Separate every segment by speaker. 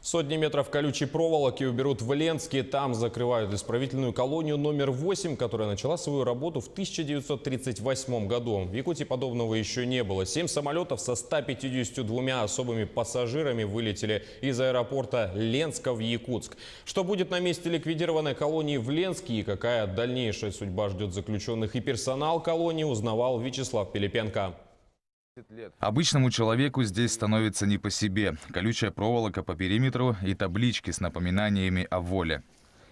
Speaker 1: Сотни метров колючей проволоки уберут в Ленске. Там закрывают исправительную колонию номер 8, которая начала свою работу в 1938 году. В Якутии подобного еще не было. 7 самолетов со 152 особыми пассажирами вылетели из аэропорта Ленска в Якутск. Что будет на месте ликвидированной колонии в Ленске и какая дальнейшая судьба ждет заключенных и персонал колонии, узнавал Вячеслав Пилипенко.
Speaker 2: Обычному человеку здесь становится не по себе. Колючая проволока по периметру и таблички с напоминаниями о воле.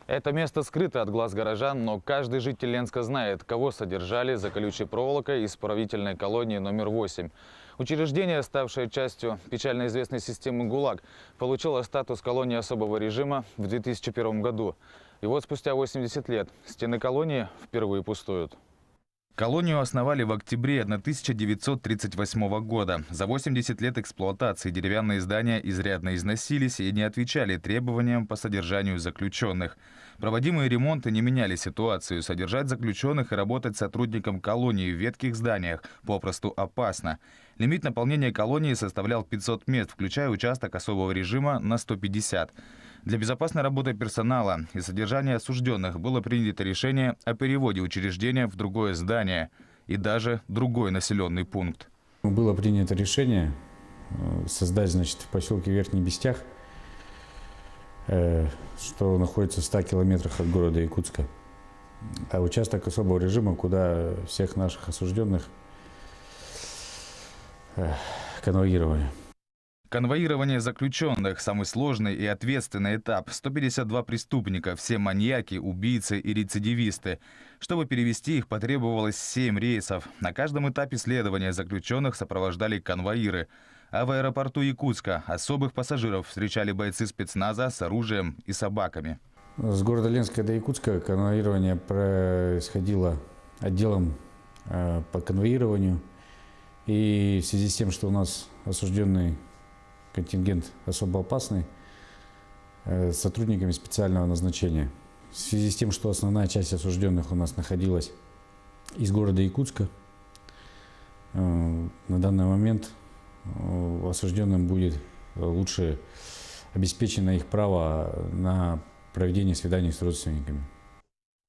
Speaker 3: Это место скрыто от глаз горожан, но каждый житель Ленска знает, кого содержали за колючей проволокой исправительной колонии номер 8. Учреждение, ставшее частью печально известной системы ГУЛАГ, получило статус колонии особого режима в 2001 году. И вот спустя 80 лет стены колонии впервые пустуют.
Speaker 2: Колонию основали в октябре 1938 года. За 80 лет эксплуатации деревянные здания изрядно износились и не отвечали требованиям по содержанию заключенных. Проводимые ремонты не меняли ситуацию. Содержать заключенных и работать сотрудникам колонии в ветхих зданиях попросту опасно. Лимит наполнения колонии составлял 500 мест, включая участок особого режима на 150. Для безопасной работы персонала и содержания осужденных было принято решение о переводе учреждения в другое здание и даже другой населенный пункт.
Speaker 4: Было принято решение создать, в поселке Верхний Бестях, что находится в 100 километрах от города Якутска, участок особого режима, куда всех наших осужденных конвоировали.
Speaker 2: Конвоирование заключенных – самый сложный и ответственный этап. 152 преступника, все маньяки, убийцы и рецидивисты. Чтобы перевести их, потребовалось 7 рейсов. На каждом этапе следования заключенных сопровождали конвоиры. А в аэропорту Якутска особых пассажиров встречали бойцы спецназа с оружием и собаками.
Speaker 4: С города Ленска до Якутска конвоирование происходило отделом по конвоированию. И в связи с тем, что у нас осужденный контингент особо опасный, сотрудниками специального назначения. В связи с тем, что основная часть осужденных у нас находилась из города Якутска, на данный момент осужденным будет лучше обеспечено их право на проведение свиданий с родственниками.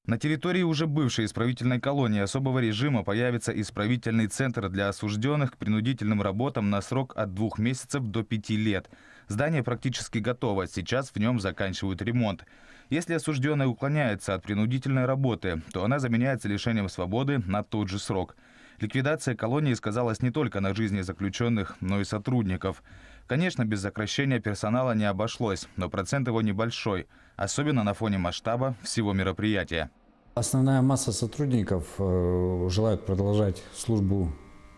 Speaker 2: На территории уже бывшей исправительной колонии особого режима появится исправительный центр для осужденных к принудительным работам на срок от 2 месяцев до 5 лет. Здание практически готово, сейчас в нем заканчивают ремонт. Если осужденный уклоняется от принудительной работы, то она заменяется лишением свободы на тот же срок. Ликвидация колонии сказалась не только на жизни заключенных, но и сотрудников. Конечно, без сокращения персонала не обошлось, но процент его небольшой, особенно на фоне масштаба всего мероприятия.
Speaker 4: Основная масса сотрудников желают продолжать службу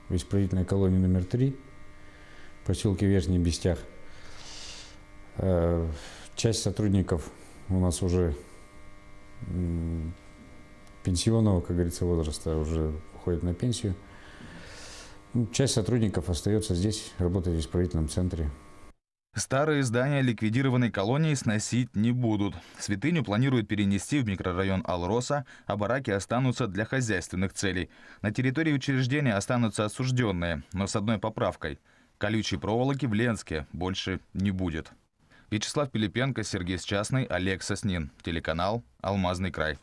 Speaker 4: в исправительной колонии номер 3 в поселке Верхний Бестях. Часть сотрудников у нас уже пенсионного, как говорится, возраста, уже уходит на пенсию. Часть сотрудников остается здесь, работает в исправительном центре.
Speaker 2: Старые здания ликвидированной колонии сносить не будут. Святыню планируют перенести в микрорайон Алроса, а бараки останутся для хозяйственных целей. На территории учреждения останутся осужденные, но с одной поправкой. Колючей проволоки в Ленске больше не будет. Вячеслав Пилипенко, Сергей Счастный, Олег Соснин. Телеканал «Алмазный край».